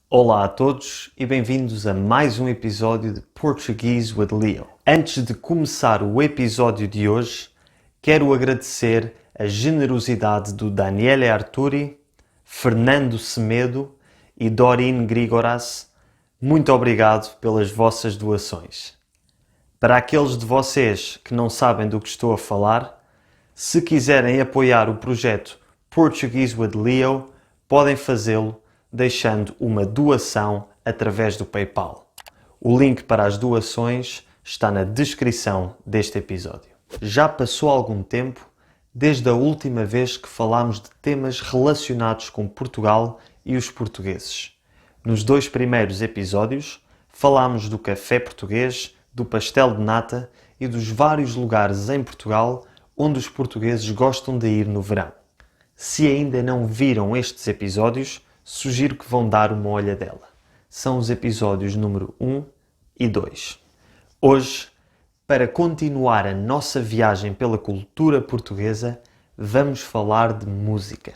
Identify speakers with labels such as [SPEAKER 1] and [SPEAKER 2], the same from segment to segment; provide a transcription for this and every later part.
[SPEAKER 1] Olá a todos e bem-vindos a mais um episódio de Portuguese with Leo. Antes de começar o episódio de hoje, quero agradecer a generosidade do Daniele Arturi, Fernando Semedo e Doreen Grigoras. Muito obrigado pelas vossas doações. Para aqueles de vocês que não sabem do que estou a falar, se quiserem apoiar o projeto Portuguese with Leo, podem fazê-lo deixando uma doação através do PayPal. O link para as doações está na descrição deste episódio. Já passou algum tempo desde a última vez que falámos de temas relacionados com Portugal e os portugueses. Nos 2 primeiros episódios falámos do café português, do pastel de nata e dos vários lugares em Portugal onde os portugueses gostam de ir no verão. Se ainda não viram estes episódios, sugiro que vão dar uma olhadela. São os episódios número 1 e 2. Hoje, para continuar a nossa viagem pela cultura portuguesa, vamos falar de música.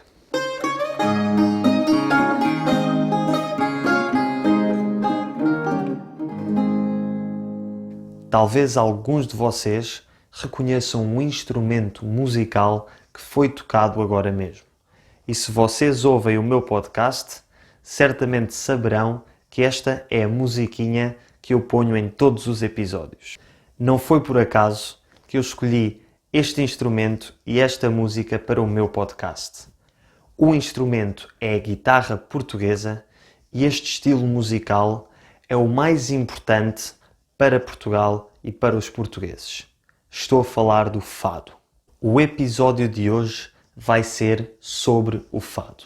[SPEAKER 1] Talvez alguns de vocês reconheçam um instrumento musical que foi tocado agora mesmo. E se vocês ouvem o meu podcast, certamente saberão que esta é a musiquinha que eu ponho em todos os episódios. Não foi por acaso que eu escolhi este instrumento e esta música para o meu podcast. O instrumento é a guitarra portuguesa e este estilo musical é o mais importante para Portugal e para os portugueses. Estou a falar do fado. O episódio de hoje vai ser sobre o fado.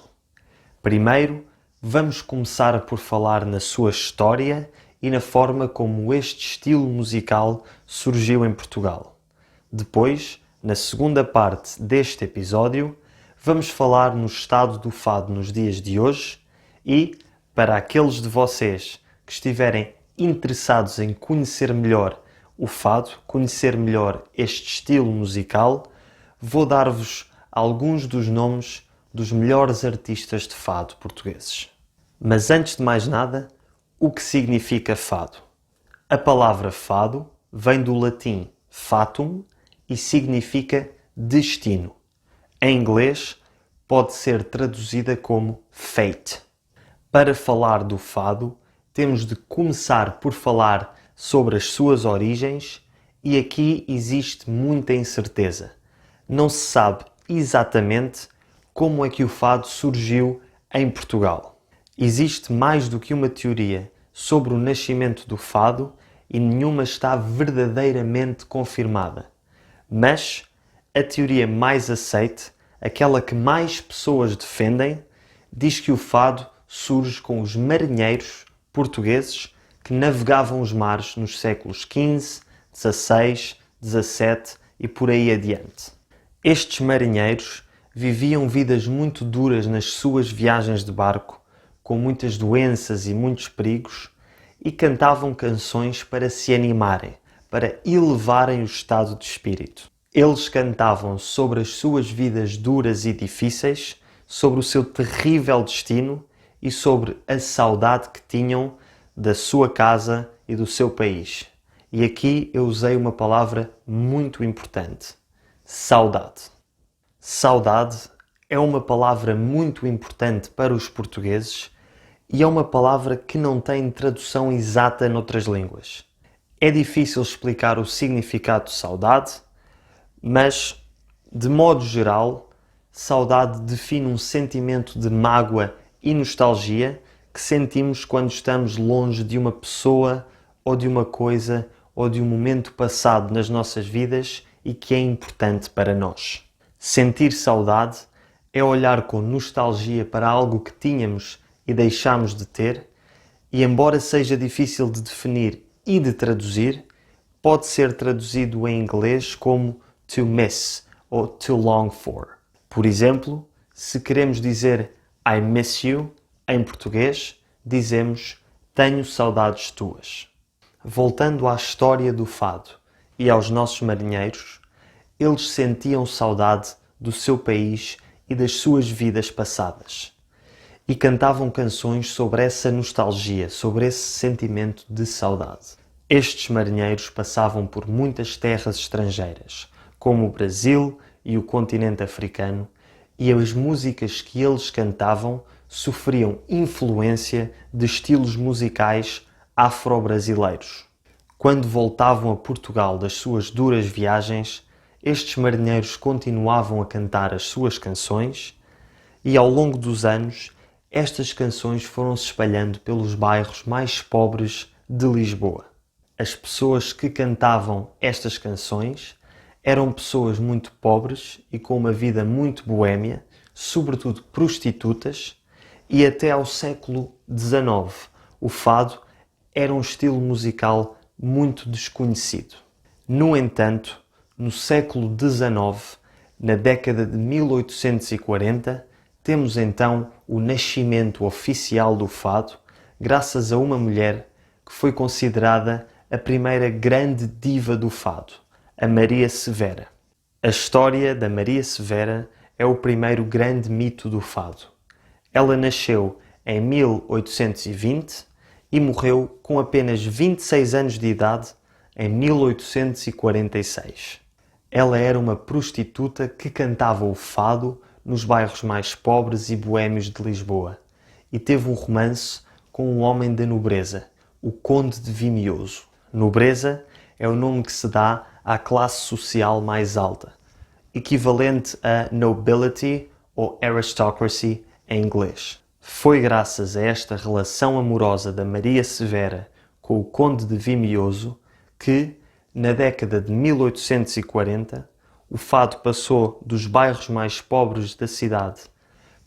[SPEAKER 1] Primeiro, vamos começar por falar na sua história e na forma como este estilo musical surgiu em Portugal. Depois, na segunda parte deste episódio, vamos falar no estado do fado nos dias de hoje e, para aqueles de vocês que estiverem interessados em conhecer melhor o fado, conhecer melhor este estilo musical, vou dar-vos alguns dos nomes dos melhores artistas de fado portugueses. Mas antes de mais nada, o que significa fado? A palavra fado vem do latim fatum e significa destino. Em inglês, pode ser traduzida como fate. Para falar do fado, temos de começar por falar sobre as suas origens e aqui existe muita incerteza. Não se sabe exatamente como é que o fado surgiu em Portugal. Existe mais do que uma teoria sobre o nascimento do fado e nenhuma está verdadeiramente confirmada. Mas a teoria mais aceite, aquela que mais pessoas defendem, diz que o fado surge com os marinheiros portugueses que navegavam os mares nos séculos XV, XVI, XVII e por aí adiante. Estes marinheiros viviam vidas muito duras nas suas viagens de barco, com muitas doenças e muitos perigos, e cantavam canções para se animarem, para elevarem o estado de espírito. Eles cantavam sobre as suas vidas duras e difíceis, sobre o seu terrível destino e sobre a saudade que tinham da sua casa e do seu país. E aqui eu usei uma palavra muito importante: saudade. Saudade é uma palavra muito importante para os portugueses e é uma palavra que não tem tradução exata noutras línguas. É difícil explicar o significado de saudade, mas, de modo geral, saudade define um sentimento de mágoa e nostalgia que sentimos quando estamos longe de uma pessoa ou de uma coisa ou de um momento passado nas nossas vidas e que é importante para nós. Sentir saudade é olhar com nostalgia para algo que tínhamos e deixámos de ter, e embora seja difícil de definir e de traduzir, pode ser traduzido em inglês como to miss ou to long for. Por exemplo, se queremos dizer I miss you, em português, dizemos tenho saudades tuas. Voltando à história do fado e aos nossos marinheiros, eles sentiam saudade do seu país e das suas vidas passadas. e cantavam canções sobre essa nostalgia, sobre esse sentimento de saudade. Estes marinheiros passavam por muitas terras estrangeiras, como o Brasil e o continente africano, e as músicas que eles cantavam sofriam influência de estilos musicais afro-brasileiros. Quando voltavam a Portugal das suas duras viagens, estes marinheiros continuavam a cantar as suas canções e, ao longo dos anos, estas canções foram se espalhando pelos bairros mais pobres de Lisboa. As pessoas que cantavam estas canções eram pessoas muito pobres e com uma vida muito boémia, sobretudo prostitutas, e até ao século XIX o fado era um estilo musical muito desconhecido. No entanto, no século XIX, na década de 1840, temos então o nascimento oficial do fado, graças a uma mulher que foi considerada a primeira grande diva do fado, a Maria Severa. A história da Maria Severa é o primeiro grande mito do fado. Ela nasceu em 1820 e morreu com apenas 26 anos de idade em 1846. Ela era uma prostituta que cantava o fado nos bairros mais pobres e boémios de Lisboa e teve um romance com um homem da nobreza, o Conde de Vimioso. Nobreza é o nome que se dá à classe social mais alta, equivalente a nobility ou aristocracy em inglês. Foi graças a esta relação amorosa da Maria Severa com o Conde de Vimioso que, na década de 1840, o fado passou dos bairros mais pobres da cidade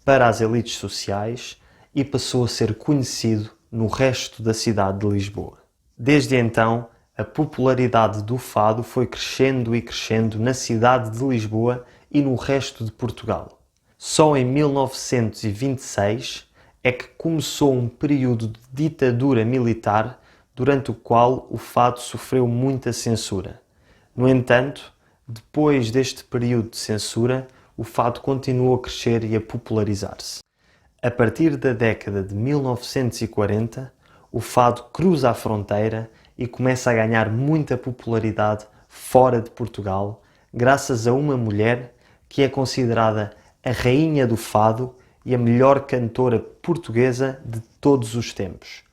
[SPEAKER 1] para as elites sociais e passou a ser conhecido no resto da cidade de Lisboa. Desde então, a popularidade do fado foi crescendo e crescendo na cidade de Lisboa e no resto de Portugal. Só em 1926 é que começou um período de ditadura militar durante o qual o fado sofreu muita censura. No entanto, depois deste período de censura, o fado continuou a crescer e a popularizar-se. A partir da década de 1940, o fado cruza a fronteira e começa a ganhar muita popularidade fora de Portugal, graças a uma mulher que é considerada a rainha do fado e a melhor cantora portuguesa de todos os tempos,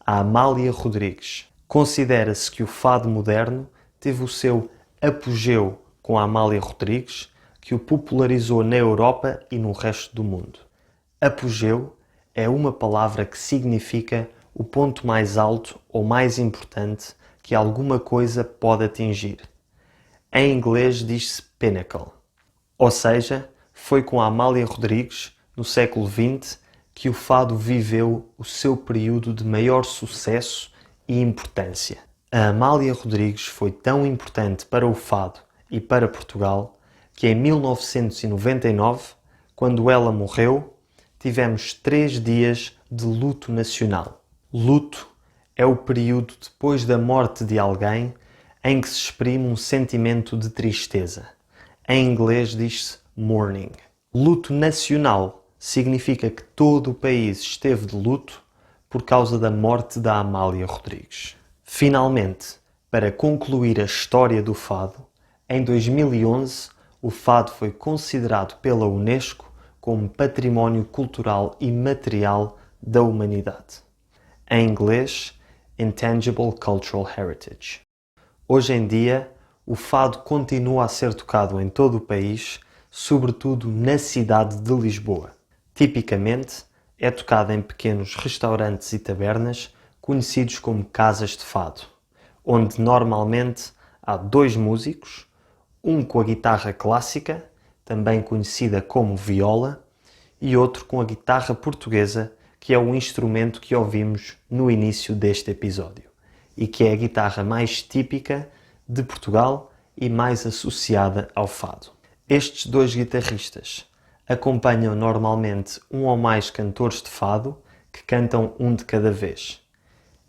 [SPEAKER 1] a Amália Rodrigues. Considera-se que o fado moderno teve o seu apogeu com a Amália Rodrigues, que o popularizou na Europa e no resto do mundo. Apogeu é uma palavra que significa o ponto mais alto ou mais importante que alguma coisa pode atingir. Em inglês diz-se pinnacle. Ou seja, foi com a Amália Rodrigues, no século XX, que o fado viveu o seu período de maior sucesso e importância. A Amália Rodrigues foi tão importante para o fado e para Portugal que em 1999, quando ela morreu, tivemos 3 dias de luto nacional. Luto é o período depois da morte de alguém em que se exprime um sentimento de tristeza. Em inglês diz-se mourning. Luto nacional significa que todo o país esteve de luto por causa da morte da Amália Rodrigues. Finalmente, para concluir a história do fado, em 2011 o fado foi considerado pela Unesco como Património Cultural e Material da Humanidade. Em inglês, Intangible Cultural Heritage. Hoje em dia, o fado continua a ser tocado em todo o país, sobretudo na cidade de Lisboa. Tipicamente, é tocado em pequenos restaurantes e tabernas conhecidos como casas de fado, onde normalmente há 2 músicos, um com a guitarra clássica, também conhecida como viola, e outro com a guitarra portuguesa, que é o instrumento que ouvimos no início deste episódio, e que é a guitarra mais típica de Portugal e mais associada ao fado. Estes 2 guitarristas acompanham normalmente um ou mais cantores de fado que cantam um de cada vez.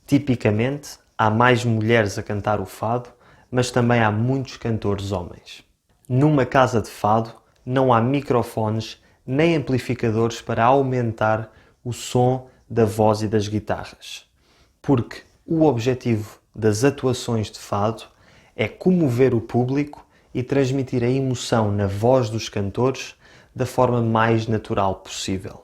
[SPEAKER 1] Tipicamente, há mais mulheres a cantar o fado, mas também há muitos cantores homens. Numa casa de fado não há microfones nem amplificadores para aumentar o som da voz e das guitarras. Porque o objetivo das atuações de fado é comover o público e transmitir a emoção na voz dos cantores da forma mais natural possível.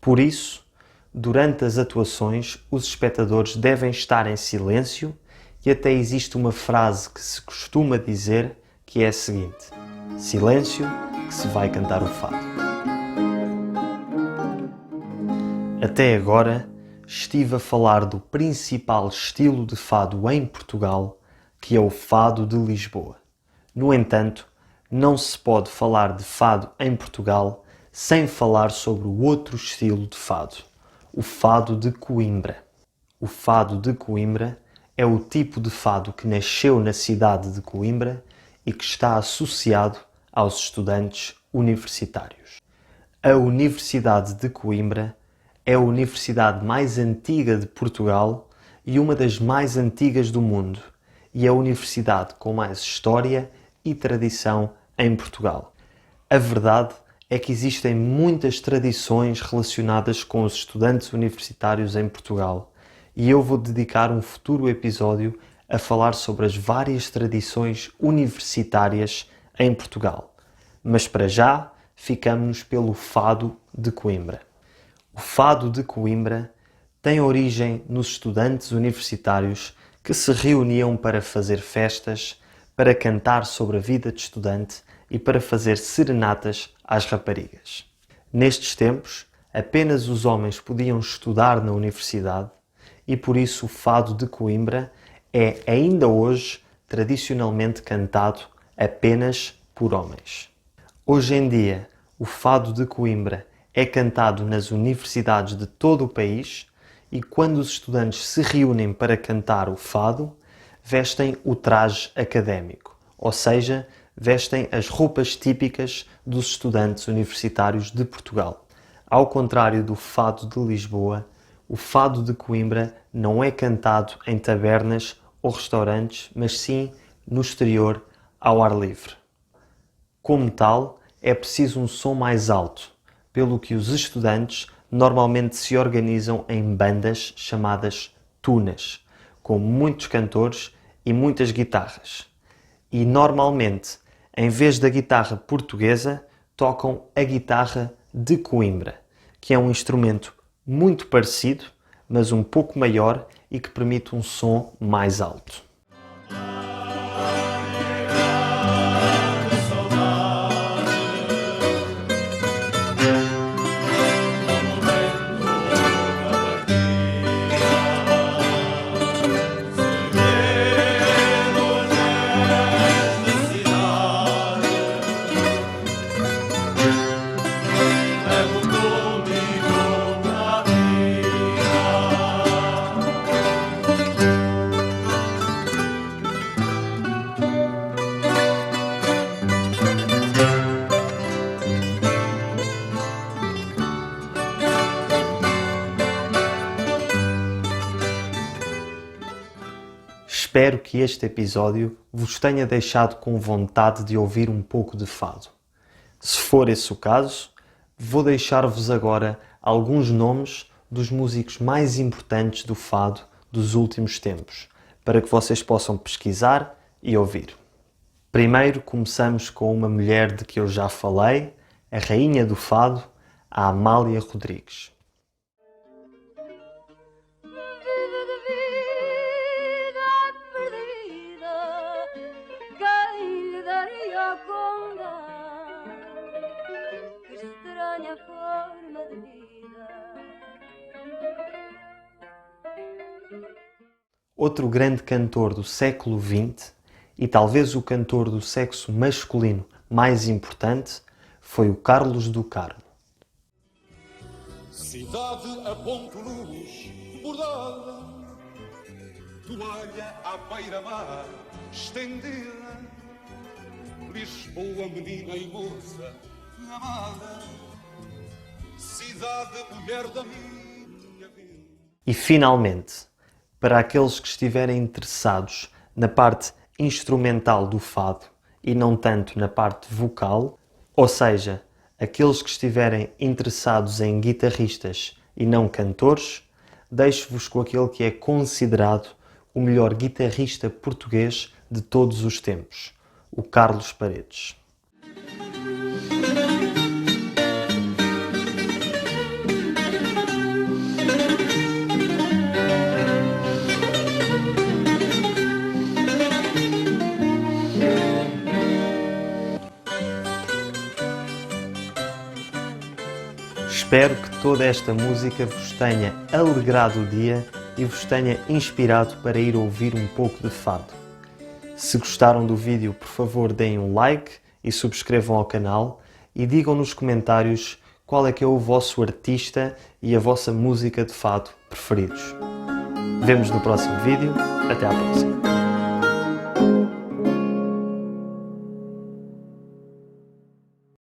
[SPEAKER 1] Por isso, durante as atuações, os espectadores devem estar em silêncio e até existe uma frase que se costuma dizer que é a seguinte: silêncio que se vai cantar o fado. Até agora estive a falar do principal estilo de fado em Portugal, que é o fado de Lisboa. No entanto, não se pode falar de fado em Portugal sem falar sobre o outro estilo de fado, o fado de Coimbra. O fado de Coimbra é o tipo de fado que nasceu na cidade de Coimbra e que está associado aos estudantes universitários. A Universidade de Coimbra é a universidade mais antiga de Portugal e uma das mais antigas do mundo, e é a universidade com mais história e tradição em Portugal. A verdade é que existem muitas tradições relacionadas com os estudantes universitários em Portugal, e eu vou dedicar um futuro episódio a falar sobre as várias tradições universitárias em Portugal. Mas para já, ficamos pelo fado de Coimbra. O fado de Coimbra tem origem nos estudantes universitários que se reuniam para fazer festas, para cantar sobre a vida de estudante e para fazer serenatas às raparigas. Nestes tempos, apenas os homens podiam estudar na universidade e por isso o fado de Coimbra é ainda hoje tradicionalmente cantado apenas por homens. Hoje em dia, o fado de Coimbra é cantado nas universidades de todo o país e quando os estudantes se reúnem para cantar o fado, vestem o traje académico, ou seja, vestem as roupas típicas dos estudantes universitários de Portugal. Ao contrário do fado de Lisboa, o fado de Coimbra não é cantado em tabernas ou restaurantes, mas sim no exterior, ao ar livre. Como tal, é preciso um som mais alto, pelo que os estudantes normalmente se organizam em bandas chamadas tunas, com muitos cantores e muitas guitarras. E normalmente, em vez da guitarra portuguesa, tocam a guitarra de Coimbra, que é um instrumento muito parecido, mas um pouco maior e que permite um som mais alto. Espero que este episódio vos tenha deixado com vontade de ouvir um pouco de fado. Se for esse o caso, vou deixar-vos agora alguns nomes dos músicos mais importantes do fado dos últimos tempos, para que vocês possam pesquisar e ouvir. Primeiro começamos com uma mulher de que eu já falei, a rainha do fado, a Amália Rodrigues. Outro grande cantor do século XX e talvez o cantor do sexo masculino mais importante foi o Carlos do Carmo.
[SPEAKER 2] Cidade a ponto luz bordada, toalha à beira-mar estendida, Lisboa, menina e moça amada, cidade, mulher da minha vida.
[SPEAKER 1] E finalmente, para aqueles que estiverem interessados na parte instrumental do fado e não tanto na parte vocal, ou seja, aqueles que estiverem interessados em guitarristas e não cantores, deixo-vos com aquele que é considerado o melhor guitarrista português de todos os tempos, o Carlos Paredes. Espero que toda esta música vos tenha alegrado o dia e vos tenha inspirado para ir ouvir um pouco de fado. Se gostaram do vídeo, por favor deem um like e subscrevam ao canal e digam nos comentários qual é que é o vosso artista e a vossa música de fado preferidos. Vemo-nos no próximo vídeo. Até à próxima.